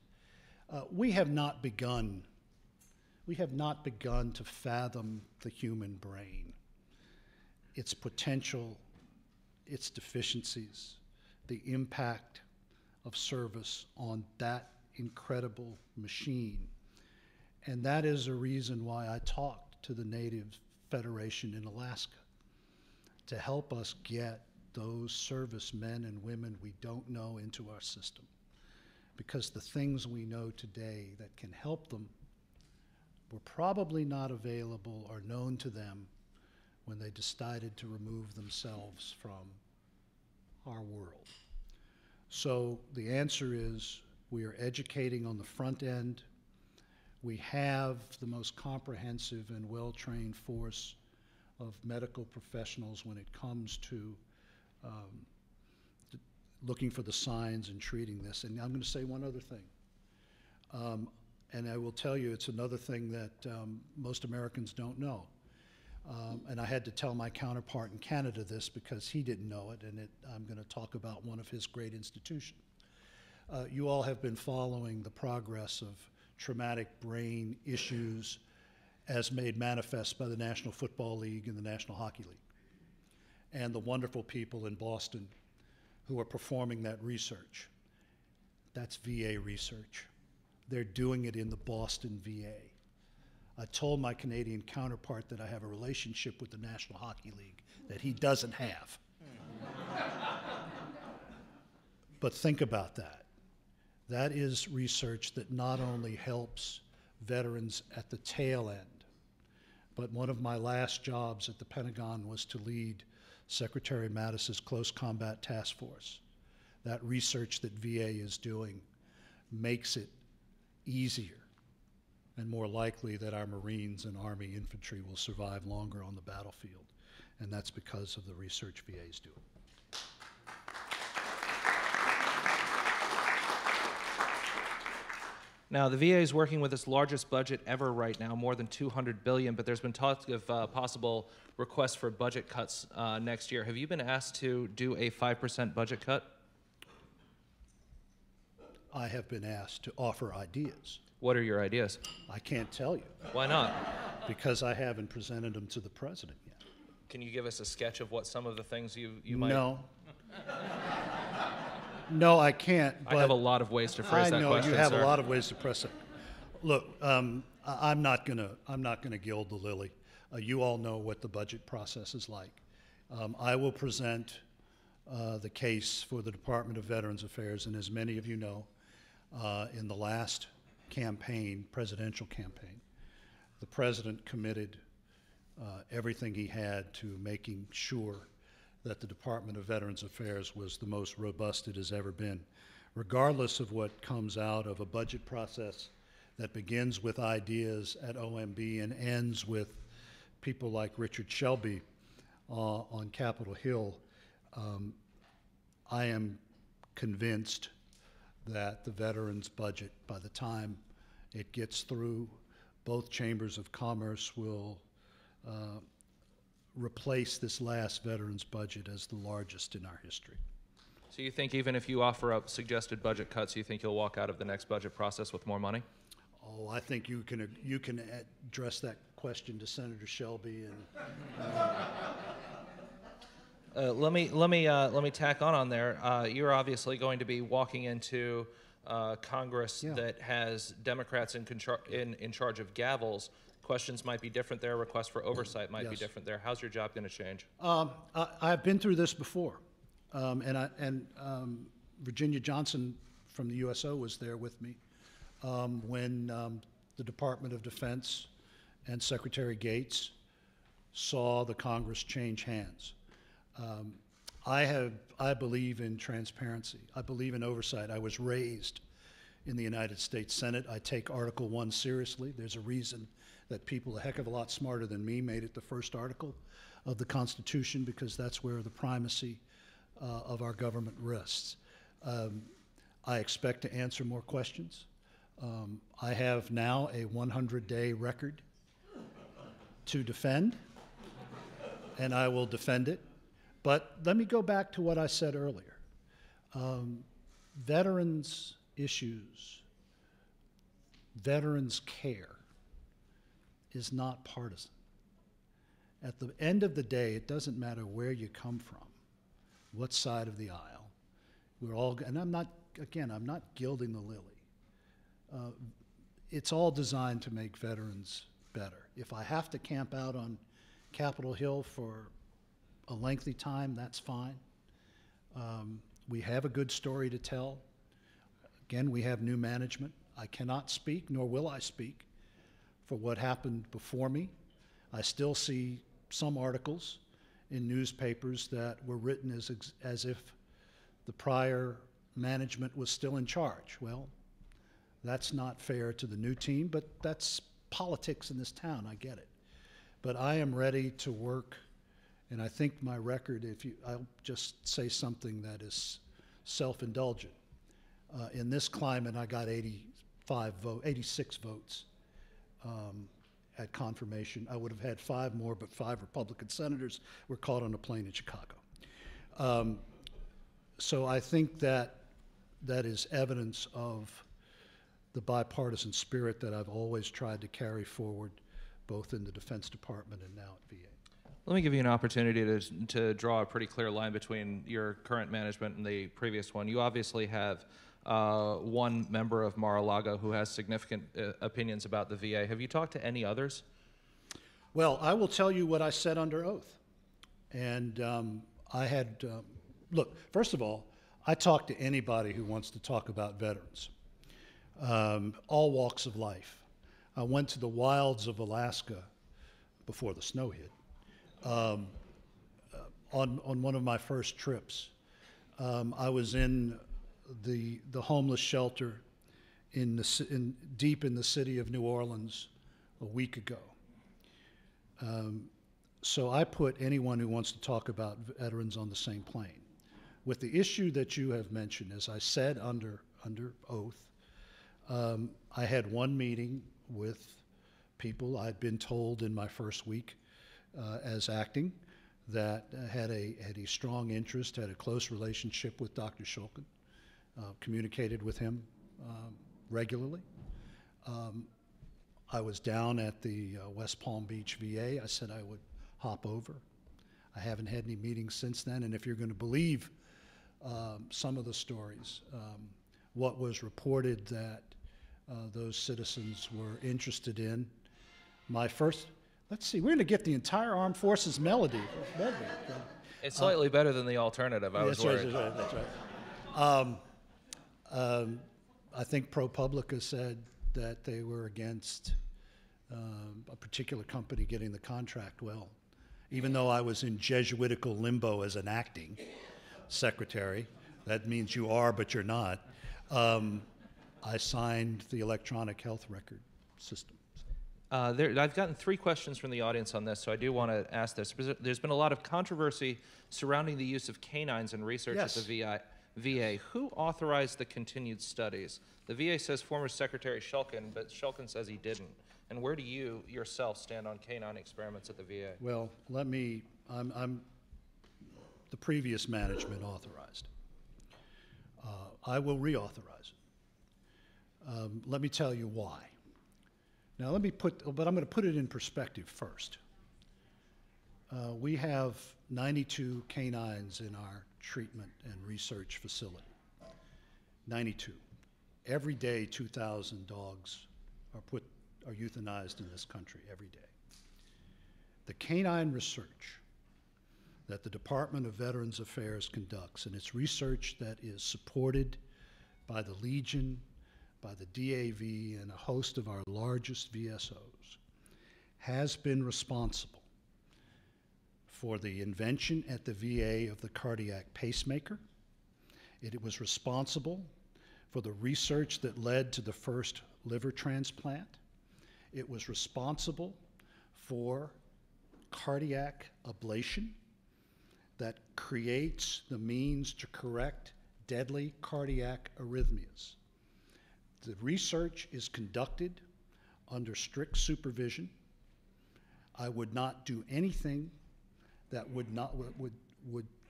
We have not begun to fathom the human brain, its potential, its deficiencies, the impact of service on that incredible machine. And that is a reason why I talked to the Native Federation in Alaska, to help us get those servicemen and women we don't know into our system. Because the things we know today that can help them were probably not available or known to them when they decided to remove themselves from our world. So the answer is we are educating on the front end. We have the most comprehensive and well-trained force of medical professionals when it comes to looking for the signs and treating this. And I'm going to say one other thing. And I will tell you it's another thing that most Americans don't know. And I had to tell my counterpart in Canada this because he didn't know it, and I'm going to talk about one of his great institutions. You all have been following the progress of traumatic brain issues as made manifest by the National Football League and the National Hockey League, and the wonderful people in Boston who are performing that research. That's VA research. They're doing it in the Boston VA. I told my Canadian counterpart that I have a relationship with the National Hockey League that he doesn't have. But think about that. That is research that not only helps veterans at the tail end, but one of my last jobs at the Pentagon was to lead Secretary Mattis's Close Combat Task Force. That research that VA is doing makes it easier and more likely that our Marines and Army infantry will survive longer on the battlefield. And that's because of the research VA is doing. Now, the VA is working with its largest budget ever right now, more than $200 billion, but there's been talk of possible requests for budget cuts next year. Have you been asked to do a 5% budget cut? I have been asked to offer ideas. What are your ideas? I can't tell you. Why not? Because I haven't presented them to the president yet. Can you give us a sketch of what some of the things you might... No. No, I can't. But I have a lot of ways to phrase that question, you have sir. a lot of ways to press it. Look, I'm not gonna gild the lily. You all know what the budget process is like. I will present the case for the Department of Veterans Affairs, and as many of you know, in the last campaign, presidential campaign, the president committed everything he had to making sure that the Department of Veterans Affairs was the most robust it has ever been. Regardless of what comes out of a budget process that begins with ideas at OMB and ends with people like Richard Shelby on Capitol Hill, I am convinced that the veterans budget, by the time it gets through both chambers of commerce, will replace this last veterans budget as the largest in our history. So you think even if you offer up suggested budget cuts, you think you'll walk out of the next budget process with more money? Oh, I think you can address that question to Senator Shelby. And let me tack on there. You're obviously going to be walking into Congress that has Democrats in charge of gavels. Questions might be different there. Requests for oversight might be different there. How's your job going to change? I've been through this before, and Virginia Johnson from the USO was there with me when the Department of Defense and Secretary Gates saw the Congress change hands. I believe in transparency. I believe in oversight. I was raised in the United States Senate. I take Article 1 seriously. There's a reason that people a heck of a lot smarter than me made it the first article of the Constitution, because that's where the primacy of our government rests. I expect to answer more questions. I have now a 100-day record to defend, and I will defend it. But let me go back to what I said earlier. Veterans issues, veterans care is not partisan. At the end of the day, it doesn't matter where you come from, what side of the aisle. We're all, and I'm not gilding the lily. It's all designed to make veterans better. If I have to camp out on Capitol Hill for a lengthy time, that's fine. We have a good story to tell. Again, we have new management. I cannot speak, nor will I speak, for what happened before me. I still see some articles in newspapers that were written as if the prior management was still in charge. Well, that's not fair to the new team, but that's politics in this town. I get it. But I am ready to work, and I think my record, I'll just say something that is self-indulgent. In this climate, I got 86 votes at confirmation. I would have had 5 more, but 5 Republican senators were caught on a plane in Chicago. So I think that is evidence of the bipartisan spirit that I've always tried to carry forward, both in the Defense Department and now at VA. Let me give you an opportunity to draw a pretty clear line between your current management and the previous one. You obviously have one member of Mar-a-Lago who has significant opinions about the VA. Have you talked to any others? Well, I will tell you what I said under oath. And I had, look, first of all, I talk to anybody who wants to talk about veterans, all walks of life. I went to the wilds of Alaska before the snow hit on one of my first trips. I was in the homeless shelter deep in the city of New Orleans a week ago. So I put anyone who wants to talk about veterans on the same plane. With the issue that you have mentioned, as I said under oath, I had one meeting with people I'd been told in my first week as acting that had a strong interest, had a close relationship with Dr. Shulkin, communicated with him regularly. I was down at the West Palm Beach VA. I said I would hop over. I haven't had any meetings since then, and if you're going to believe some of the stories, what was reported that those citizens were interested in, my first, let's see, we're going to get the entire Armed Forces melody. It's slightly better than the alternative, I was worried. That's right. I think ProPublica said that they were against a particular company getting the contract. Well, even though I was in Jesuitical limbo as an acting secretary, that means you are, but you're not, I signed the electronic health record system. I've gotten 3 questions from the audience on this, so I do want to ask this. There's been a lot of controversy surrounding the use of canines in research at the VA. Who authorized the continued studies? The VA says former Secretary Shulkin, but Shulkin says he didn't. And where do you yourself stand on canine experiments at the VA? Well, the previous management authorized. I will reauthorize it. Let me tell you why. Now I'm going to put it in perspective first. We have 92 canines in our treatment and research facility. 92. Every day, 2,000 dogs are euthanized in this country every day. The canine research that the Department of Veterans Affairs conducts, and it's research that is supported by the Legion, by the DAV, and a host of our largest VSOs, has been responsible for the invention at the VA of the cardiac pacemaker. It was responsible for the research that led to the first liver transplant. It was responsible for cardiac ablation that creates the means to correct deadly cardiac arrhythmias. The research is conducted under strict supervision. I would not do anything that would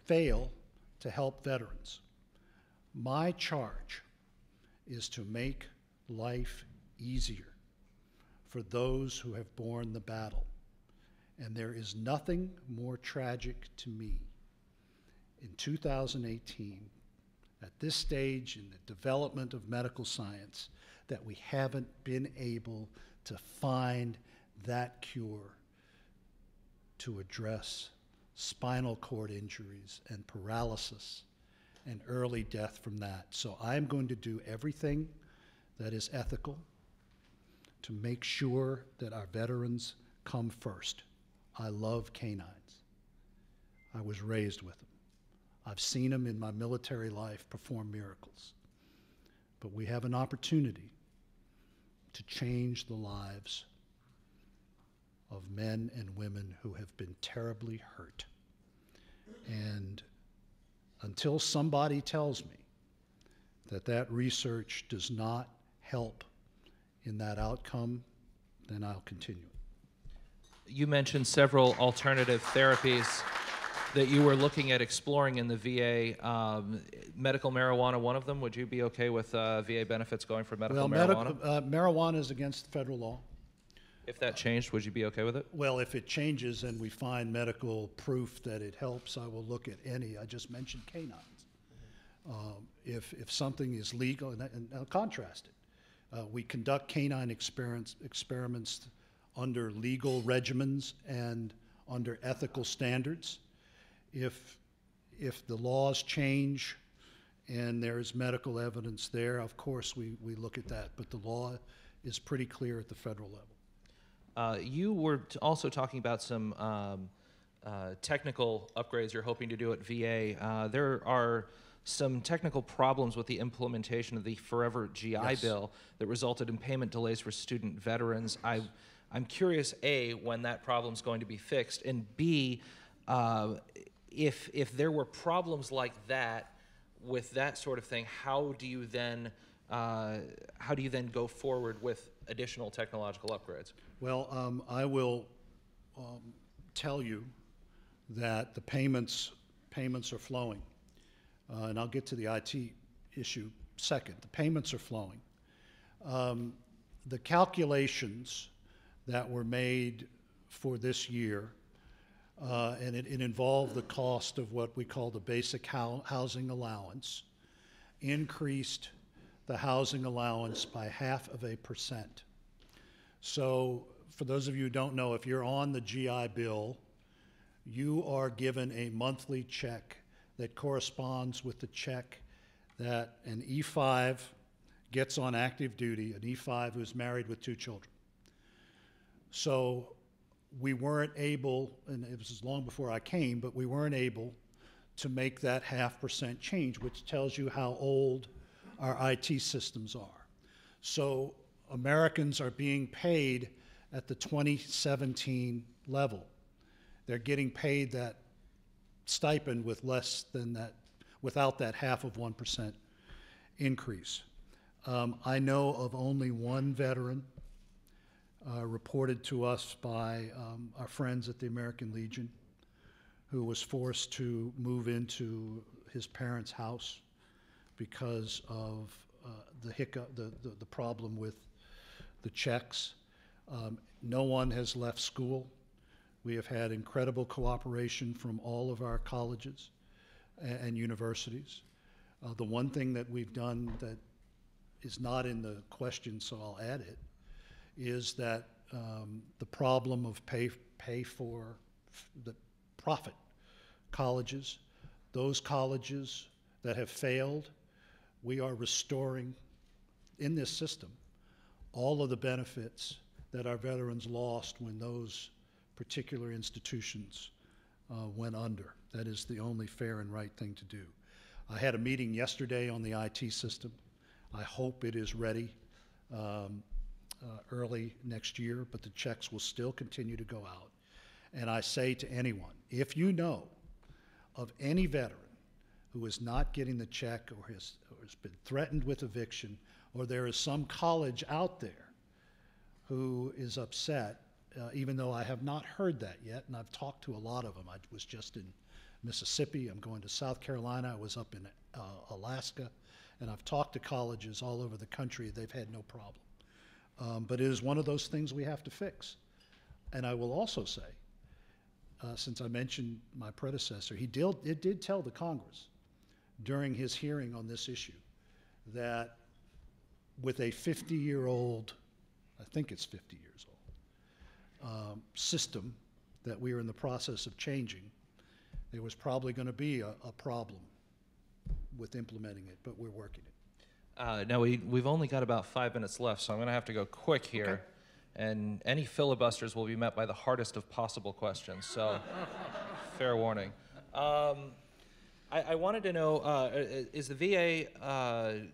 fail to help veterans. My charge is to make life easier for those who have borne the battle. And there is nothing more tragic to me in 2018, at this stage in the development of medical science, that we haven't been able to find that cure to address spinal cord injuries and paralysis and early death from that. So I'm going to do everything that is ethical to make sure that our veterans come first. I love canines. I was raised with them. I've seen them in my military life perform miracles. But we have an opportunity to change the lives of men and women who have been terribly hurt. And until somebody tells me that that research does not help in that outcome, then I'll continue. You mentioned several alternative therapies that you were looking at exploring in the VA. Medical marijuana, one of them. Would you be okay with VA benefits going for medical marijuana? Marijuana is against federal law. If that changed, would you be okay with it? Well, if it changes and we find medical proof that it helps, I will look at any. I just mentioned canines. If something is legal, and I'll contrast it. We conduct canine experiments under legal regimens and under ethical standards. If the laws change and there's medical evidence there, of course we look at that. But the law is pretty clear at the federal level. You were also talking about some technical upgrades you're hoping to do at VA. There are some technical problems with the implementation of the Forever GI Bill that resulted in payment delays for student veterans. I'm curious, A, when that problem's going to be fixed, and B, if there were problems like that with that sort of thing, how do you then go forward with additional technological upgrades? Well, I will tell you that the payments are flowing, and I'll get to the IT issue second. The payments are flowing. The calculations that were made for this year, and it involved the cost of what we call the basic housing allowance, increased the housing allowance by 0.5%. So for those of you who don't know, if you're on the GI Bill, you are given a monthly check that corresponds with the check that an E5 gets on active duty, an E5 who's married with 2 children. So we weren't able, and it was long before I came, but we weren't able to make that 0.5% change, which tells you how old our IT systems are. So Americans are being paid at the 2017 level. They're getting paid that stipend with less than that, without that 0.5% increase. I know of only one veteran reported to us by our friends at the American Legion who was forced to move into his parents' house because of the problem with the checks. No one has left school. We have had incredible cooperation from all of our colleges and universities. The one thing that we've done that is not in the question, so I'll add it, is that the problem of pay for the profit colleges, those colleges that have failed, we are restoring in this system all of the benefits that our veterans lost when those particular institutions went under. That is the only fair and right thing to do. I had a meeting yesterday on the IT system. I hope it is ready early next year, but the checks will still continue to go out. And I say to anyone, if you know of any veteran who is not getting the check or has been threatened with eviction, or there is some college out there who is upset, even though I have not heard that yet, and I've talked to a lot of them. I was just in Mississippi, I'm going to South Carolina, I was up in Alaska, and I've talked to colleges all over the country. They've had no problem. But it is one of those things we have to fix. And I will also say, since I mentioned my predecessor, he did tell the Congress during his hearing on this issue that with a 50-year-old, I think it's 50 years old, system that we are in the process of changing, there was probably going to be a problem with implementing it, but we're working it. Now, we've only got about 5 minutes left, so I'm going to have to go quick here. Okay. And any filibusters will be met by the hardest of possible questions, so fair warning. I wanted to know, is the VA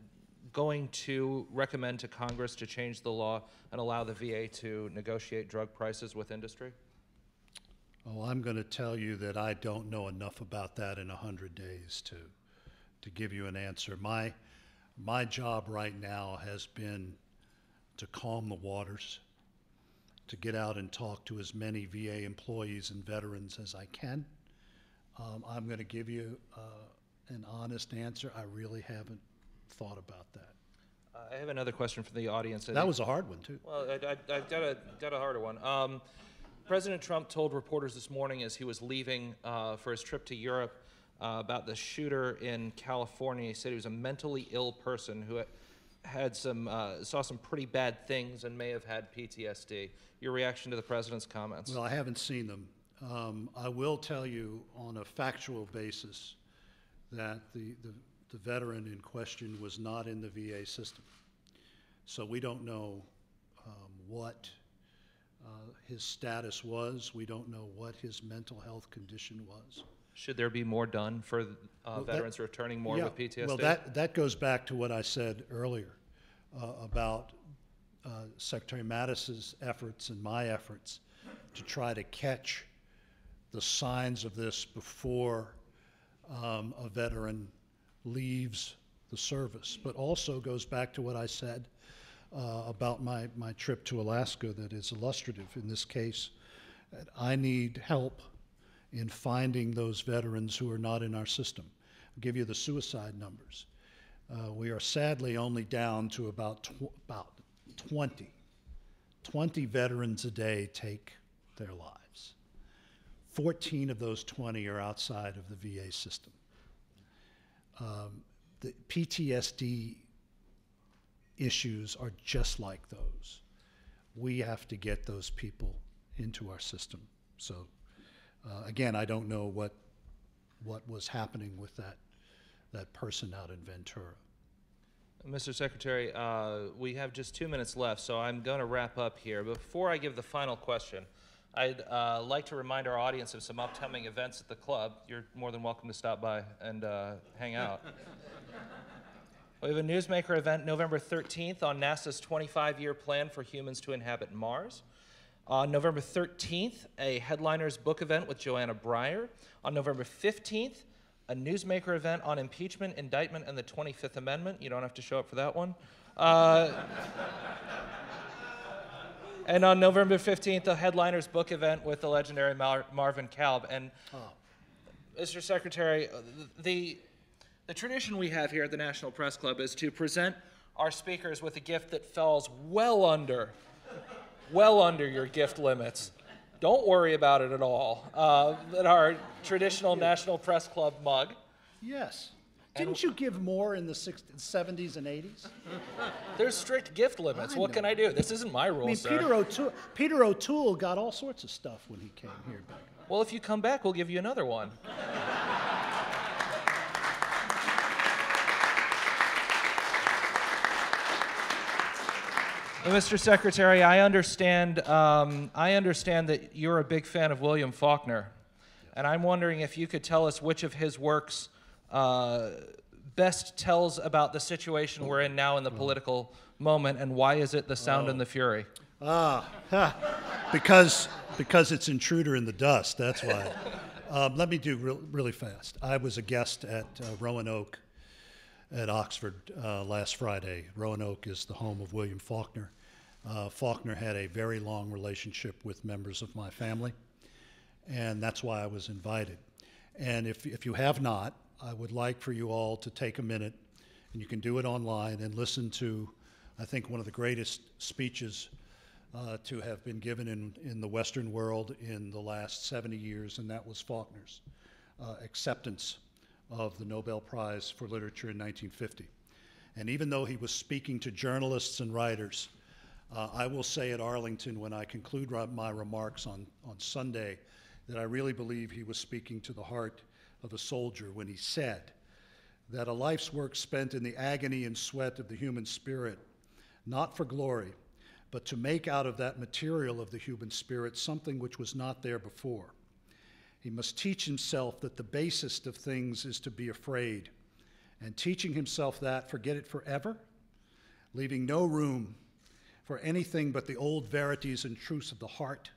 going to recommend to Congress to change the law and allow the VA to negotiate drug prices with industry? Oh, I'm going to tell you that I don't know enough about that in 100 days to give you an answer. My job right now has been to calm the waters, to get out and talk to as many VA employees and veterans as I can. I'm going to give you an honest answer. I really haven't thought about that. I have another question from the audience. That was a hard one, too. Well, I've got a harder one. President Trump told reporters this morning as he was leaving for his trip to Europe about the shooter in California. He said he was a mentally ill person who had saw some pretty bad things and may have had PTSD. Your reaction to the president's comments? Well, I haven't seen them. I will tell you on a factual basis that the veteran in question was not in the VA system. So we don't know what his status was. We don't know what his mental health condition was. Should there be more done for veterans returning more with PTSD? Well, that goes back to what I said earlier about Secretary Mattis's efforts and my efforts to try to catch the signs of this before a veteran leaves the service. But also goes back to what I said about my trip to Alaska that is illustrative in this case. That I need help in finding those veterans who are not in our system. I'll give you the suicide numbers. We are sadly only down to about 20 veterans a day take their lives. 14 of those 20 are outside of the VA system. The PTSD issues are just like those. We have to get those people into our system. So again, I don't know what was happening with that person out in Ventura. Mr. Secretary, we have just 2 minutes left, so I'm going to wrap up here. Before I give the final question, I'd like to remind our audience of some upcoming events at the club. You're more than welcome to stop by and hang out. We have a Newsmaker event November 13th on NASA's 25-year plan for humans to inhabit Mars. On November 13th, a Headliners book event with Joanna Breyer. On November 15th, a Newsmaker event on impeachment, indictment, and the 25th Amendment. You don't have to show up for that one. And on November 15th, a Headliners book event with the legendary Marvin Kalb. And Mr. Secretary, the tradition we have here at the National Press Club is to present our speakers with a gift that falls well under your gift limits. Don't worry about it at all. Our traditional National Press Club mug. Yes. Didn't you give more in the 70s and 80s? There's strict gift limits. What can I do? This isn't my rule, sir. Peter O'Toole got all sorts of stuff when he came here back. Well, if you come back, we'll give you another one. Well, Mr. Secretary, I understand that you're a big fan of William Faulkner, and I'm wondering if you could tell us which of his works best tells about the situation we're in now in the political moment, and why is it The Sound and the Fury? Because it's Intruder in the Dust, that's why. Let me do really fast. I was a guest at Roanoke at Oxford last Friday. Roanoke is the home of William Faulkner. Faulkner had a very long relationship with members of my family, and that's why I was invited. And if you have not, I would like for you all to take a minute, and you can do it online, and listen to, I think, one of the greatest speeches to have been given in the Western world in the last 70 years, and that was Faulkner's acceptance of the Nobel Prize for Literature in 1950. And even though he was speaking to journalists and writers, I will say at Arlington when I conclude my remarks on Sunday that I really believe he was speaking to the heart of a soldier when he said that a life's work spent in the agony and sweat of the human spirit, not for glory, but to make out of that material of the human spirit something which was not there before. He must teach himself that the basest of things is to be afraid, and teaching himself that, forget it forever, leaving no room for anything but the old verities and truths of the heart,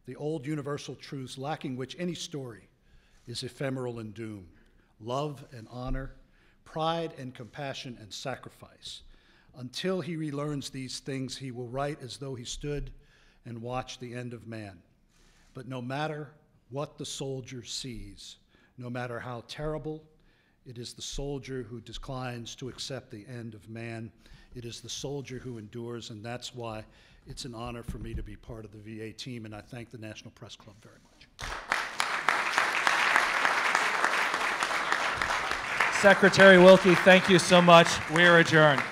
the old universal truths lacking which any story is ephemeral and doomed. Love and honor, pride and compassion and sacrifice. Until he relearns these things, he will write as though he stood and watched the end of man. But no matter what the soldier sees, no matter how terrible, it is the soldier who declines to accept the end of man. It is the soldier who endures, and that's why it's an honor for me to be part of the VA team, and I thank the National Press Club very much. Secretary Wilkie, thank you so much. We are adjourned.